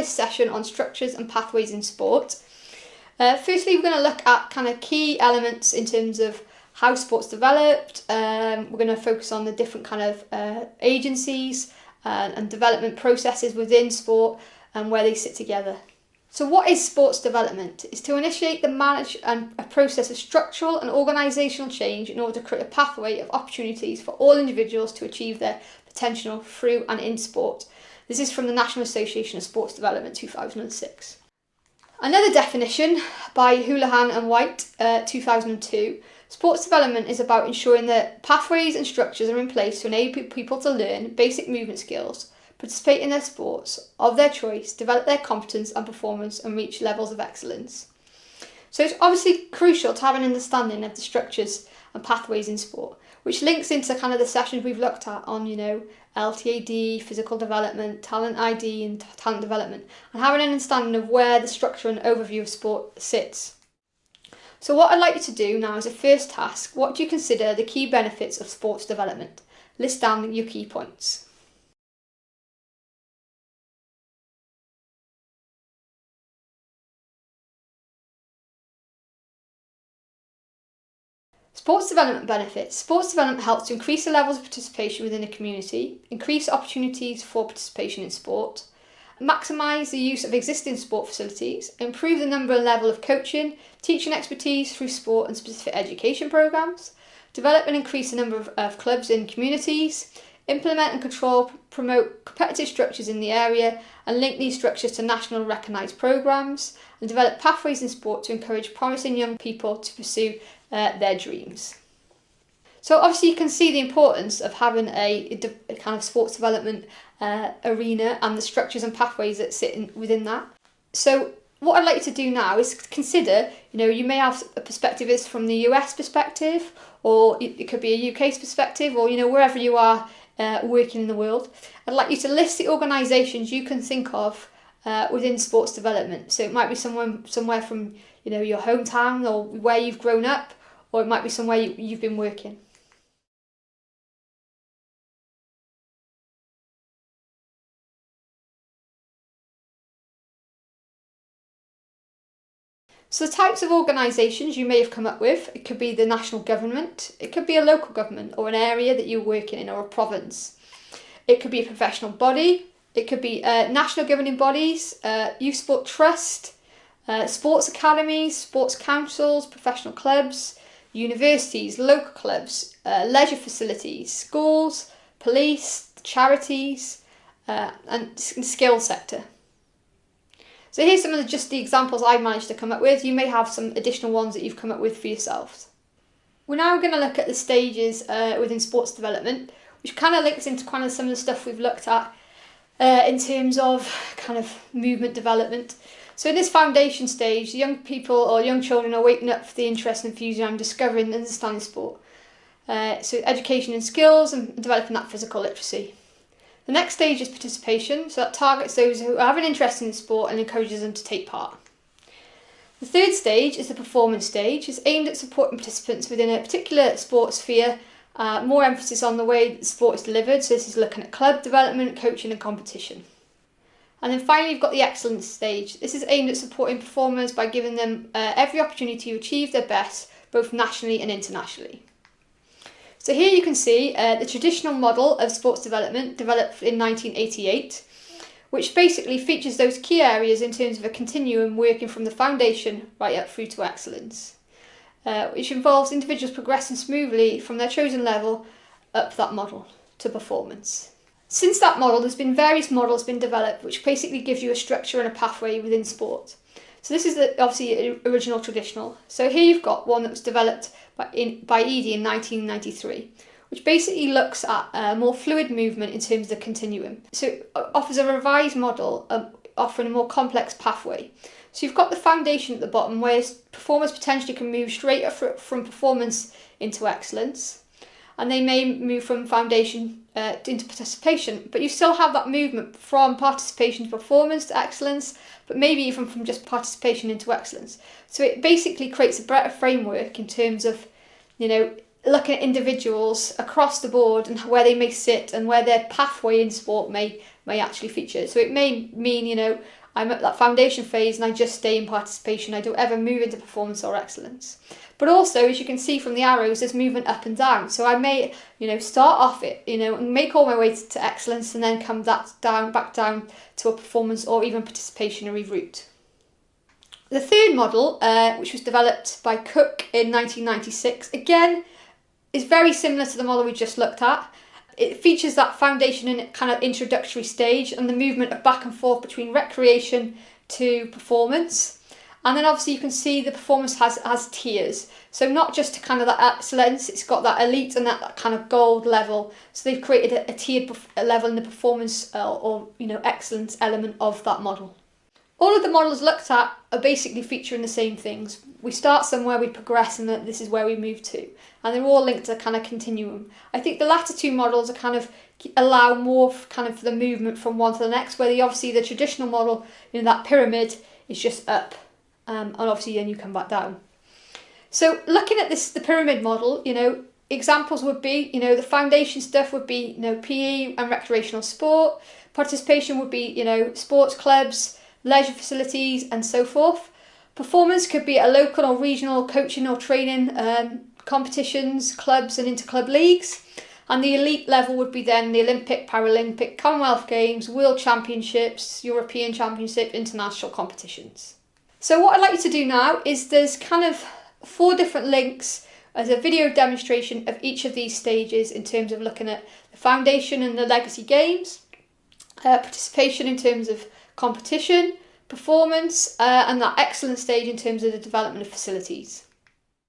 this session on structures and pathways in sport. Firstly, we're going to look at kind of key elements in terms of how sport's developed. We're going to focus on the different kind of agencies and development processes within sport and where they sit together. So what is sports development? It's to initiate, manage and a process of structural and organisational change in order to create a pathway of opportunities for all individuals to achieve their potential through and in sport. This is from the National Association of Sports Development 2006. Another definition by Houlihan and White 2002, sports development is about ensuring that pathways and structures are in place to enable people to learn basic movement skills, participate in their sports of their choice, develop their competence and performance and reach levels of excellence. So it's obviously crucial to have an understanding of the structures and pathways in sport, which links into kind of the sessions we've looked at on, LTAD, physical development, talent ID and talent development, and having an understanding of where the structure and overview of sport sits. So what I'd like you to do now as a first task, what do you consider the key benefits of sports development? List down your key points. Sports development benefits. Sports development helps to increase the levels of participation within a community, increase opportunities for participation in sport, maximise the use of existing sport facilities, improve the number and level of coaching, teaching expertise through sport and specific education programmes, develop and increase the number of clubs in communities, implement and promote competitive structures in the area and link these structures to national recognised programmes, and develop pathways in sport to encourage promising young people to pursue their dreams. So obviously you can see the importance of having a kind of sports development arena and the structures and pathways that sit within that. So what I'd like you to do now is consider, you may have a perspective is from the US perspective, or it could be a UK perspective, or wherever you are working in the world. I'd like you to list the organisations you can think of within sports development. So it might be somewhere from your hometown or where you've grown up, or it might be somewhere you've been working. So the types of organisations you may have come up with, it could be the national government, it could be a local government or an area that you're working in or a province. It could be a professional body, it could be national governing bodies, youth sport trust, sports academies, sports councils, professional clubs, universities, local clubs, leisure facilities, schools, police, charities, and skill sector. So here's some of just the examples I've managed to come up with. You may have some additional ones that you've come up with for yourselves. We're now going to look at the stages within sports development, which kind of links into kind of some of the stuff we've looked at in terms of kind of movement development. So in this foundation stage, young people or young children are waking up for the interest and enthusiasm, discovering and understanding sport. So education and skills and developing that physical literacy. The next stage is participation, so that targets those who have an interest in sport and encourages them to take part. The third stage is the performance stage. It's aimed at supporting participants within a particular sports sphere, more emphasis on the way that sport is delivered, so this is looking at club development, coaching and competition. And then finally you've got the excellence stage. This is aimed at supporting performers by giving them every opportunity to achieve their best, both nationally and internationally. So here you can see the traditional model of sports development developed in 1988, which basically features those key areas in terms of a continuum working from the foundation right up through to excellence, which involves individuals progressing smoothly from their chosen level up that model to performance. Since that model, there's been various models been developed which basically gives you a structure and a pathway within sport. So this is obviously original traditional. So here you've got one that was developed by Eadie in 1993, which basically looks at more fluid movement in terms of the continuum. So it offers a revised model offering a more complex pathway. So you've got the foundation at the bottom where performers potentially can move straight up from performance into excellence, and they may move from foundation into participation, but you still have that movement from participation to performance to excellence, but maybe even from just participation into excellence. So it basically creates a better framework in terms of, looking at individuals across the board and where they may sit and where their pathway in sport may actually feature. So it may mean, I'm at that foundation phase and I just stay in participation. I don't ever move into performance or excellence. But also, as you can see from the arrows, there's movement up and down. So I may, start off it, and make all my way to excellence and then come back down to a performance or even participationary route. The third model, which was developed by Cook in 1996, again, is very similar to the model we just looked at. It features that foundation and kind of introductory stage and the movement of back and forth between recreation to performance. And then obviously you can see the performance has tiers. So not just to kind of that excellence, it's got that elite and that kind of gold level. So they've created a tiered level in the performance or excellence element of that model. All of the models looked at are basically featuring the same things. We start somewhere, we progress, and this is where we move to. And they're all linked to a kind of continuum. I think the latter two models are kind of allow more kind of the movement from one to the next, where obviously the traditional model, that pyramid is just up. And obviously then you come back down. So looking at the pyramid model, examples would be, the foundation stuff would be, PE and recreational sport. Participation would be, sports clubs, leisure facilities and so forth. Performance could be a local or regional coaching or training competitions, clubs and inter-club leagues. And the elite level would be then the Olympic, Paralympic, Commonwealth Games, World Championships, European Championship, international competitions. So what I'd like you to do now is there's kind of 4 different links as a video demonstration of each of these stages in terms of looking at the foundation and the legacy games, participation in terms of competition, performance, and that excellent stage in terms of the development of facilities.